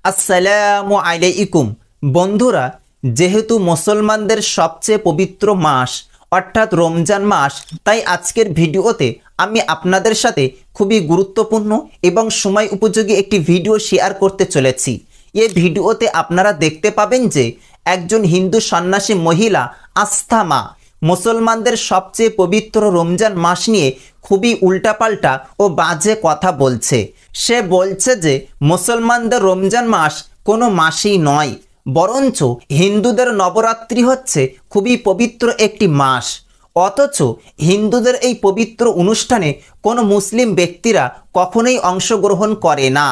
আসসালামু আলাইকুম বন্ধুরা, যেহেতু মুসলমানদের সবচেয়ে পবিত্র মাস অর্থাৎ রমজান মাস, তাই আজকের ভিডিওতে আমি আপনাদের সাথে খুবই গুরুত্বপূর্ণ এবং সময় উপযোগী একটি ভিডিও শেয়ার করতে চলেছি। এই ভিডিওতে আপনারা দেখতে পাবেন যে একজন হিন্দু সন্ন্যাসী মহিলা আস্থা মা মুসলমানদের সবচেয়ে পবিত্র রমজান মাস নিয়ে খুবই উল্টাপাল্টা ও বাজে কথা বলছে। সে বলছে যে মুসলমানদের রমজান মাস কোনো মাসই নয়, বরঞ্চ হিন্দুদের নবরাত্রি হচ্ছে খুবই পবিত্র একটি মাস। অথচ হিন্দুদের এই পবিত্র অনুষ্ঠানে কোনো মুসলিম ব্যক্তিরা কখনোই অংশগ্রহণ করে না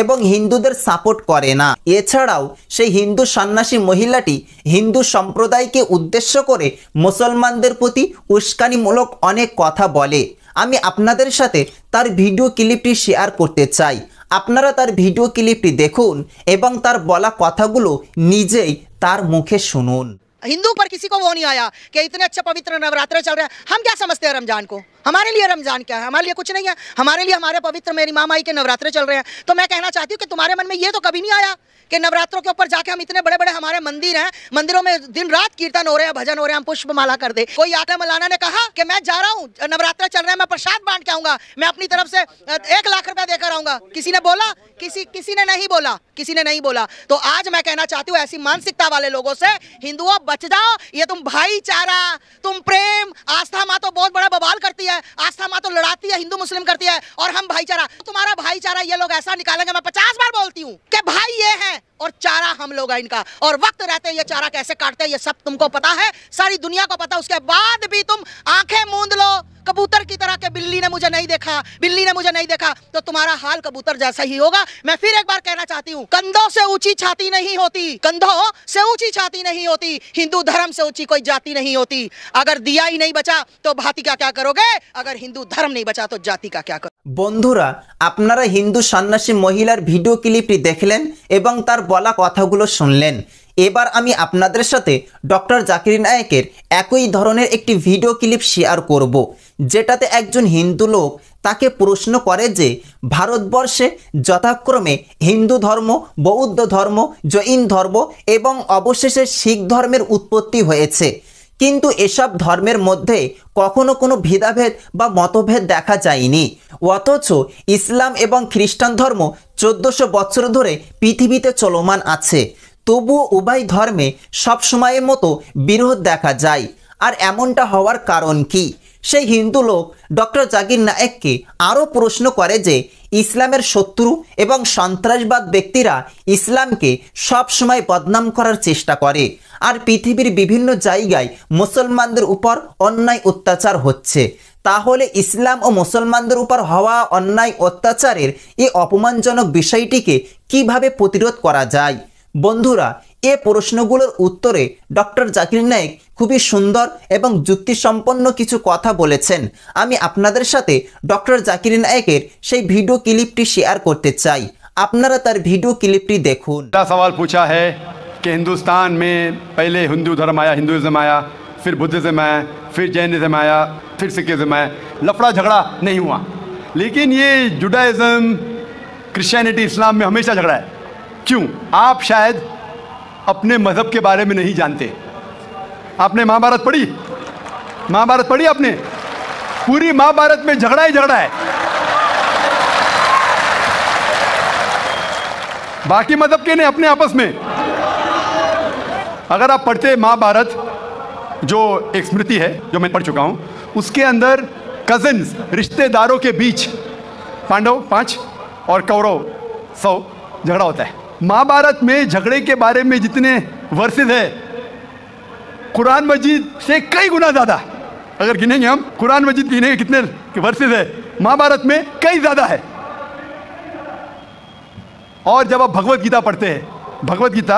এবং হিন্দুদের সাপোর্ট করে না। এছাড়াও সেই হিন্দু সন্ন্যাসী মহিলাটি হিন্দু সম্প্রদায়কে উদ্দেশ্য করে মুসলমানদের প্রতি উস্কানিমূলক অনেক কথা বলে। আমি আপনাদের সাথে তার ভিডিও ক্লিপটি শেয়ার করতে চাই। আপনারা তার ভিডিও ক্লিপটি দেখুন এবং তার বলা কথাগুলো নিজেই তার মুখে শুনুন। हिंदू पर किसी को वो नहीं आया कि इतने अच्छे पवित्र नवरात्र चल रहे हैं। हम क्या समझते हैं रमजान को? हमारे लिए रमजान क्या है? हमारे लिए कुछ नहीं है। हमारे लिए हमारे पवित्र मेरी माँ माई के नवरात्र चल रहे हैं। तो मैं कहना चाहती हूँ कि तुम्हारे मन में ये तो कभी नहीं आया कि नवरात्रों के ऊपर जाके हम इतने बड़े बड़े हमारे मंदिर हैं, मंदिरों में दिन रात कीर्तन हो रहे हैं, भजन हो रहे हैं, हम पुष्प माला कर दे। कोई आकर मौलाना ने कहा कि मैं जा रहा हूँ, नवरात्र चल रहे हैं, मैं प्रसाद बांट के आऊंगा, मैं अपनी तरफ से 1 लाख रुपया देकर आऊंगा। किसी ने बोला? किसी ने नहीं बोला, किसी ने नहीं बोला। तो आज मैं कहना चाहती हूँ ऐसी मानसिकता वाले लोगों से हिंदुओं बच जाओ। ये तुम भाईचारा, तुम प्रेम, आस्था माँ तो बहुत बड़ा बवाल करती है, आस्था माँ तो लड़ाती है, हिंदू मुस्लिम करती है, और हम भाईचारा, तुम्हारा भाईचारा ये लोग ऐसा निकालेंगे। मैं 50 बार बोलती हूँ कि भाई ये है और चारा हम लोग हैं इनका, और वक्त रहते ये चारा कैसे काटते हैं ये सब तुमको पता है, सारी दुनिया को पता। उसके बाद भी तुम आंखें मूंद लो कबूतर की तरह के, बिल्ली ने मुझे नहीं देखा, बिल्ली ने मुझे नहीं देखा, तो तुम्हारा हाल कबूतर जैसा ही होगा। मैं फिर एक बार कहना चाहती हूँ, कंधों से ऊंची छाती नहीं होती, कंधों से ऊंची छाती नहीं होती, हिंदू धर्म से ऊंची कोई जाति नहीं होती। अगर दिया ही नहीं बचा तो भांति का क्या करोगे? अगर हिंदू धर्म नहीं बचा तो जाति का क्या करोगे? বন্ধুরা, আপনারা হিন্দু সন্ন্যাসী মহিলার ভিডিও ক্লিপটি দেখলেন এবং তার বলা কথাগুলো শুনলেন। এবার আমি আপনাদের সাথে ডক্টর জাকির নায়েকের একই ধরনের একটি ভিডিও ক্লিপ শেয়ার করব, যেটাতে একজন হিন্দু লোক তাকে প্রশ্ন করে যে ভারতবর্ষে যথাক্রমে হিন্দু ধর্ম, বৌদ্ধ ধর্ম, জৈন ধর্ম এবং অবশেষে শিখ ধর্মের উৎপত্তি হয়েছে, কিন্তু এসব ধর্মের মধ্যে কখনো কোনো ভেদাভেদ বা মতভেদ দেখা যায়নি। অথচ ইসলাম এবং খ্রিস্টান ধর্ম 1400 বছর ধরে পৃথিবীতে চলমান আছে, তবুও উভয় ধর্মে সব সময়ের মতো বিরোধ দেখা যায়। আর এমনটা হওয়ার কারণ কি? সেই হিন্দু লোক ডক্টর জাকির নায়েককে আরও প্রশ্ন করে যে ইসলামের শত্রু এবং সন্ত্রাসবাদ ব্যক্তিরা ইসলামকে সব সময় বদনাম করার চেষ্টা করে, আর পৃথিবীর বিভিন্ন জায়গায় মুসলমানদের উপর অন্যায় অত্যাচার হচ্ছে। তাহলে ইসলাম ও মুসলমানদের উপর হওয়া অন্যায় অত্যাচারের এই অপমানজনক বিষয়টিকে কিভাবে প্রতিরোধ করা যায়? বন্ধুরা, এই প্রশ্নগুলোর উত্তরে ডক্টর জাকির নায়েক খুবই সুন্দর এবং যুক্তিসম্পন্ন কিছু কথা বলেছেন। আমি আপনাদের সাথে ডক্টর জাকির নায়েকের সেই ভিডিও ক্লিপটি শেয়ার করতে চাই। আপনারা তার ভিডিও क्लिपटी देखून। सवाल पूछा है कि हिंदुस्तान में पहले हिंदू धर्म आया, हिंदुइज्म आया, फिर बुद्धिज्म आया, फिर जैनिज्म आया, फिर सिखिज्म आया, लफड़ा झगड़ा नहीं हुआ। लेकिन ये जुडाइज्म, क्रिश्चियनिटी, इस्लाम में हमेशा झगड़ा है। क्यों? आप शायद अपने मज़हब के बारे में नहीं जानते। आपने महाभारत पढ़ी? महाभारत पढ़ी आपने? पूरी महाभारत में झगड़ा ही झगड़ा है। बाकी मज़हब के नहीं, अपने आपस में। अगर आप पढ़ते महाभारत, जो एक स्मृति है जो मैं पढ़ चुका हूँ, उसके अंदर कज़न्स, रिश्तेदारों के बीच पांडव 5 और कौरव 100 झगड़ा होता है। महाभारत में झगड़े के बारे में जितने वर्सेस है कुरान मजीद से कई गुना ज़्यादा। अगर गिनेंगे हम, कुरान मजीद गिनेंगे कितने वर्सेस है, महाभारत में कई ज़्यादा है। और जब आप भगवत गीता पढ़ते हैं, भगवत गीता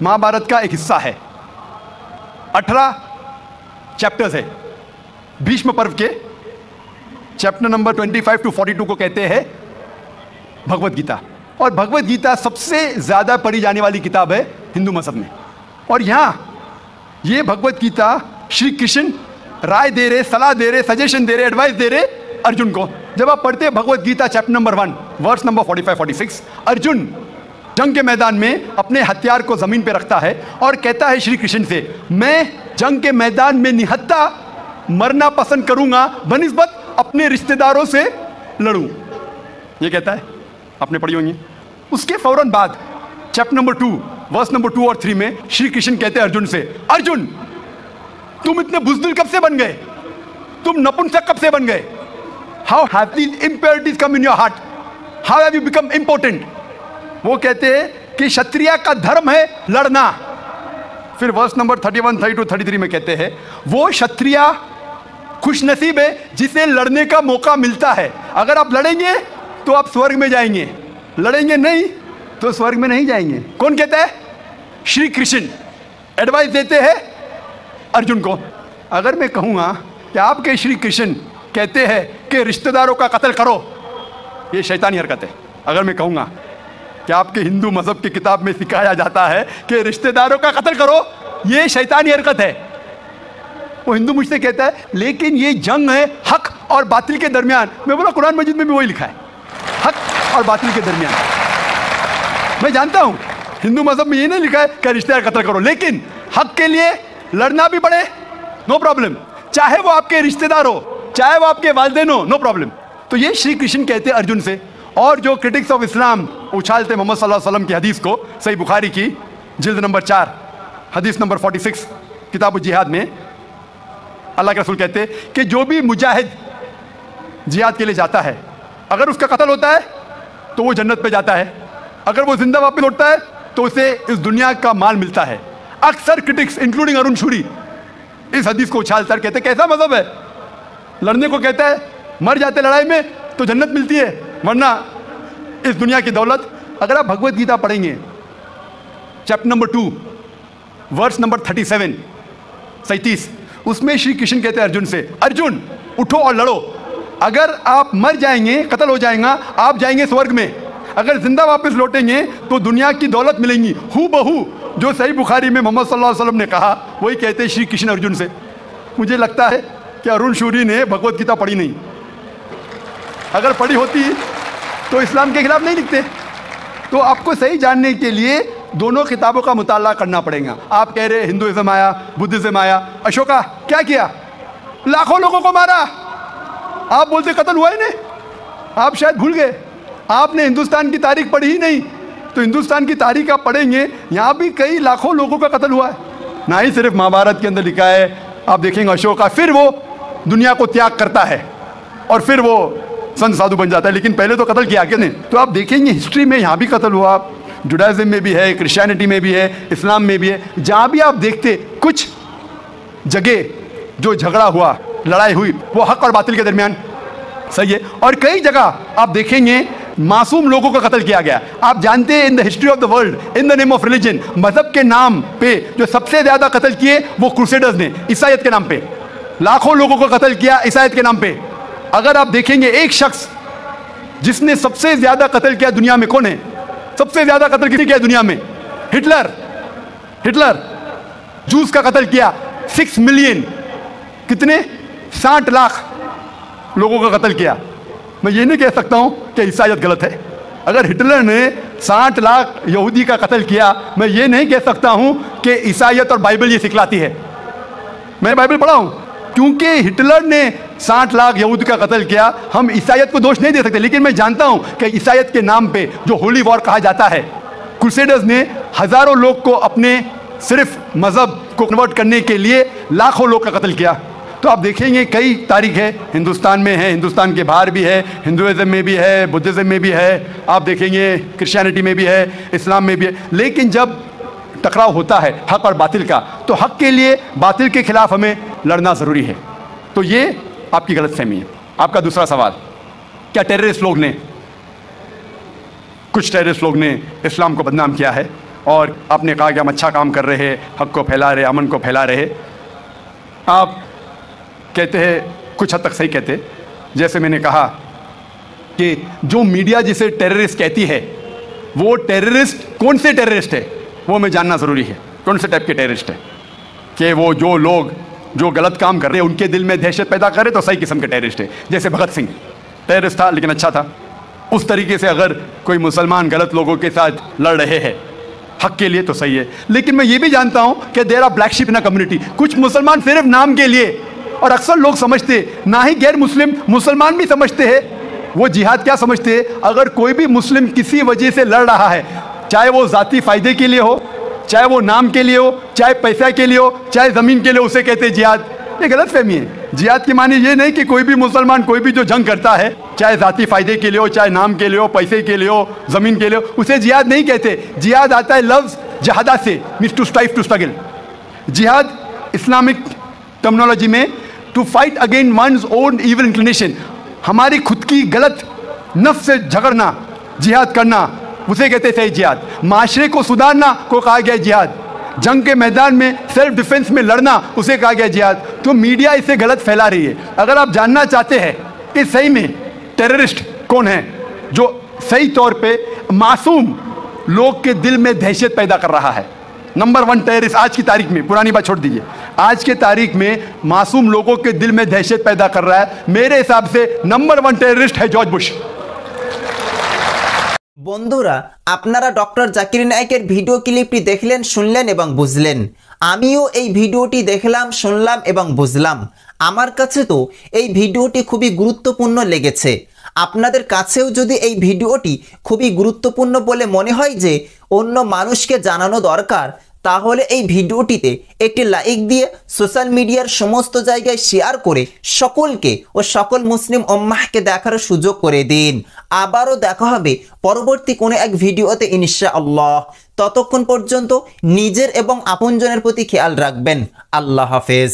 महाभारत का एक हिस्सा है, 18 चैप्टर्स है। भीष्म पर्व के चैप्टर नंबर 25 to 42 को कहते हैं भगवत गीता। और भगवत गीता सबसे ज़्यादा पढ़ी जाने वाली किताब है हिंदू मज़हब में। और यहाँ ये भगवत गीता श्री कृष्ण राय दे रहे, सलाह दे रहे, सजेशन दे रहे, एडवाइस दे रहे अर्जुन को। जब आप पढ़ते हैं Bhagavad Gita chapter number 1 verse number 45-46, Arjun जंग के मैदान में अपने हथियार को जमीन पे रखता है और कहता है श्री कृष्ण से, मैं जंग के मैदान में निहत्था मरना पसंद करूंगा बनिस्बत अपने रिश्तेदारों से लड़ूं। ये कहता है, आपने पढ़ी होंगी। उसके फौरन बाद चैप्टर नंबर 2 वर्स नंबर 2 और 3 में श्री कृष्ण कहते हैं अर्जुन से, अर्जुन तुम इतने बुज़दिल कब से बन गए, तुम नपुंसक कब से बन गए? How have these impurities come in your heart, how have you become important? वो कहते हैं कि क्षत्रिय का धर्म है लड़ना। फिर वर्स नंबर 31, 32, 33 में कहते हैं, वो क्षत्रिय खुशनसीब है जिसे लड़ने का मौका मिलता है। अगर आप लड़ेंगे तो आप स्वर्ग में जाएंगे, लड़ेंगे नहीं तो स्वर्ग में नहीं जाएंगे। कौन कहता है? श्री कृष्ण एडवाइस देते हैं अर्जुन को। अगर मैं कहूँगा कि आपके श्री कृष्ण कहते हैं कि रिश्तेदारों का कत्ल करो, ये शैतानी हरकत है। अगर मैं कहूँगा कि आपके हिंदू मजहब की किताब में सिखाया जाता है कि रिश्तेदारों का कत्ल करो, ये शैतानी हरकत है। वो हिंदू मुझसे कहता है लेकिन ये जंग है हक और बातिल के दरमियान। मैं बोला कुरान मजीद में भी वही लिखा है, हक और बातिल के दरमियान। मैं जानता हूं हिंदू मजहब में ये नहीं लिखा है कि रिश्तेदार कत्ल करो, लेकिन हक के लिए लड़ना भी पड़े, नो प्रॉब्लम। चाहे वो आपके रिश्तेदार हो, चाहे वो आपके वालिदैन हो, नो प्रॉब्लम। तो ये श्री कृष्ण कहते हैं अर्जुन से। और जो क्रिटिक्स ऑफ इस्लाम उछालते मोहम्मद सल्लल्लाहु अलैहि वसल्लम की हदीस को, सही बुखारी की जिल्द नंबर 4 हदीस नंबर 46 किताब जिहाद में अल्लाह के रसूल कहते हैं कि जो भी मुजाहिद जिहाद के लिए जाता है, अगर उसका कत्ल होता है तो वो जन्नत पे जाता है, अगर वो जिंदा वापस लौटता है तो उसे इस दुनिया का माल मिलता है। अक्सर क्रिटिक्स इंक्लूडिंग अरुण शूरी इस हदीस को उछालकर कहते हैं कैसा मजहब है, लड़ने को कहता है, मर जाते लड़ाई में तो जन्नत मिलती है, वरना इस दुनिया की दौलत। अगर आप भगवत गीता पढ़ेंगे चैप्टर नंबर 2 वर्स नंबर 37, उसमें श्री कृष्ण कहते हैं अर्जुन से, अर्जुन उठो और लड़ो। अगर आप मर जाएंगे, कत्ल हो जाएगा, आप जाएंगे स्वर्ग में। अगर जिंदा वापस लौटेंगे तो दुनिया की दौलत मिलेंगी। हू बहू जो सही बुखारी में मोहम्मद सल्लल्लाहु अलैहि वसल्लम ने कहा, वही कहते हैं श्री कृष्ण अर्जुन से। मुझे लगता है कि अरुण शूरी ने भगवत गीता पढ़ी नहीं। अगर पढ़ी होती तो इस्लाम के खिलाफ नहीं लिखते। तो आपको सही जानने के लिए दोनों किताबों का मुताला करना पड़ेगा। आप कह रहे हिंदुइज्म आया, बुद्धिज्म आया, अशोका क्या किया? लाखों लोगों को मारा। आप बोलते कत्ल हुआ ही नहीं, आप शायद भूल गए, आपने हिंदुस्तान की तारीख पढ़ी ही नहीं। तो हिंदुस्तान की तारीख आप पढ़ेंगे, यहाँ भी कई लाखों लोगों का कत्ल हुआ है। ना ही सिर्फ महाभारत के अंदर लिखा है, आप देखेंगे अशोका फिर वो दुनिया को त्याग करता है और फिर वो संत साधु बन जाता है, लेकिन पहले तो कत्ल किया किसने? तो आप देखेंगे हिस्ट्री में यहाँ भी कत्ल हुआ, जुडाइज्म में भी है, क्रिश्चियनिटी में भी है, इस्लाम में भी है। जहाँ भी आप देखते कुछ जगह जो झगड़ा हुआ, लड़ाई हुई, वो हक और बातिल के दरमियान, सही है। और कई जगह आप देखेंगे मासूम लोगों का कत्ल किया गया। आप जानते हैं in the history of the world in the name of religion, मजहब के नाम पे जो सबसे ज्यादा कत्ल किए वो क्रूसेडर्स ने, ईसाईयत के नाम पे लाखों लोगों को कत्ल किया, ईसाईयत के नाम पे। अगर आप देखेंगे एक शख्स जिसने सबसे ज्यादा कत्ल किया दुनिया में, कौन है? सबसे ज्यादा कत्ल किसी किया दुनिया में? हिटलर जूस का कत्ल किया, 6 मिलियन, कितने 60 लाख लोगों का कत्ल किया। मैं ये नहीं कह सकता हूं कि ईसाईयत गलत है। अगर हिटलर ने 60 लाख यहूदी का कत्ल किया, मैं ये नहीं कह सकता हूं कि ईसाईयत और बाइबल ये सिखलाती है। मैं बाइबल पढ़ा हूं, क्योंकि हिटलर ने 60 लाख यहूदी का कत्ल किया, हम ईसाईयत को दोष नहीं दे सकते। लेकिन मैं जानता हूं कि ईसाईयत के नाम पे जो होली वॉर कहा जाता है, क्रूसेडर्स ने हजारों लोग को अपने सिर्फ मजहब को कन्वर्ट करने के लिए लाखों लोग का कत्ल किया। तो आप देखेंगे कई तारीख है, हिंदुस्तान में है, हिंदुस्तान के बाहर भी है, हिंदुइज्म में भी है, बुद्धिज्म में भी है, आप देखेंगे क्रिश्चियनिटी में भी है, इस्लाम में भी है। लेकिन जब टकराव होता है हक और बातिल का, तो हक के लिए बातिल के खिलाफ हमें लड़ना ज़रूरी है। तो ये आपकी गलतफहमी है। आपका दूसरा सवाल, क्या टेररिस्ट लोग ने, कुछ टेररिस्ट लोग ने इस्लाम को बदनाम किया है और आपने कहा कि हम अच्छा काम कर रहे हैं, हक को फैला रहे, अमन को फैला रहे। आप कहते हैं, कुछ हद तक सही कहते, जैसे मैंने कहा कि जो मीडिया जिसे टेररिस्ट कहती है, वो टेररिस्ट कौन से टेररिस्ट है वो मैं जानना ज़रूरी है। कौन से टाइप के टेररिस्ट है, कि वो जो लोग जो गलत काम कर रहे हैं उनके दिल में दहशत पैदा करे तो सही किस्म के टेररिस्ट है। जैसे भगत सिंह टेररिस्ट था लेकिन अच्छा था, उस तरीके से अगर कोई मुसलमान गलत लोगों के साथ लड़ रहे हैं हक के लिए तो सही है, लेकिन मैं ये भी जानता हूं कि there are black sheep in a community. कुछ मुसलमान सिर्फ नाम के लिए, और अक्सर लोग समझते, ना ही गैर मुस्लिम, मुसलमान भी समझते हैं, वो जिहाद क्या समझते हैं, अगर कोई भी मुस्लिम किसी वजह से लड़ रहा है, चाहे वो ज़ाती फ़ायदे के लिए हो, चाहे वो नाम के लिए हो, चाहे पैसा के लिए हो, चाहे ज़मीन के लिए, उसे कहते हैं जिहाद। ये गलत फहमी है। जिहाद की मानी ये नहीं कि कोई भी मुसलमान कोई भी जो जंग करता है, चाहे ज़ाती फ़ायदे के लिए हो, चाहे नाम के लिए हो, पैसे के लिए हो, ज़मीन के लिए हो, उसे जिहाद नहीं कहते। जिहाद आता है लफ्ज़ जहादा से, means to strive, to struggle. जिहाद इस्लामिक टर्मिनोलॉजी में to fight again one's own evil inclination, हमारी खुद की गलत नफ्स से झगड़ना, जिहाद करना, उसे कहते हैं सही जिहाद। माशरे को सुधारना को कहा गया जिहाद। जंग के मैदान में सेल्फ डिफेंस में लड़ना, उसे कहा गया जिहाद। तो मीडिया इसे गलत फैला रही है। अगर आप जानना चाहते हैं कि सही में टेररिस्ट कौन है जो सही तौर पे मासूम लोग के दिल में दहशत पैदा कर रहा है, नंबर 1 टेररिस्ट आज की तारीख में, पुरानी बात छोड़ दीजिए, आज के तारीख में मासूम लोगों के दिल में दहशत पैदा कर रहा है, मेरे हिसाब से नंबर 1 टेररिस्ट है जॉर्ज बुश। বন্ধুরা, আপনারা ডক্টর জাকির নায়েকের ভিডিও ক্লিপটি দেখলেন, শুনলেন এবং বুঝলেন। আমিও এই ভিডিওটি দেখলাম, শুনলাম এবং বুঝলাম। আমার কাছে তো এই ভিডিওটি খুবই গুরুত্বপূর্ণ লেগেছে। আপনাদের কাছেও যদি এই ভিডিওটি খুবই গুরুত্বপূর্ণ বলে মনে হয় যে অন্য মানুষকে জানানো দরকার, তাহলে এই ভিডিওটিতে একটি লাইক দিয়ে সোশ্যাল মিডিয়ার সমস্ত জায়গায় শেয়ার করে সকলকে ও সকল মুসলিম উম্মাহকে দেখার সুযোগ করে দিন। আবারও দেখা হবে পরবর্তী কোনো এক ভিডিওতে ইনশাআল্লাহ। ততক্ষণ পর্যন্ত নিজের এবং আপনজনের প্রতি খেয়াল রাখবেন। আল্লাহ হাফেজ।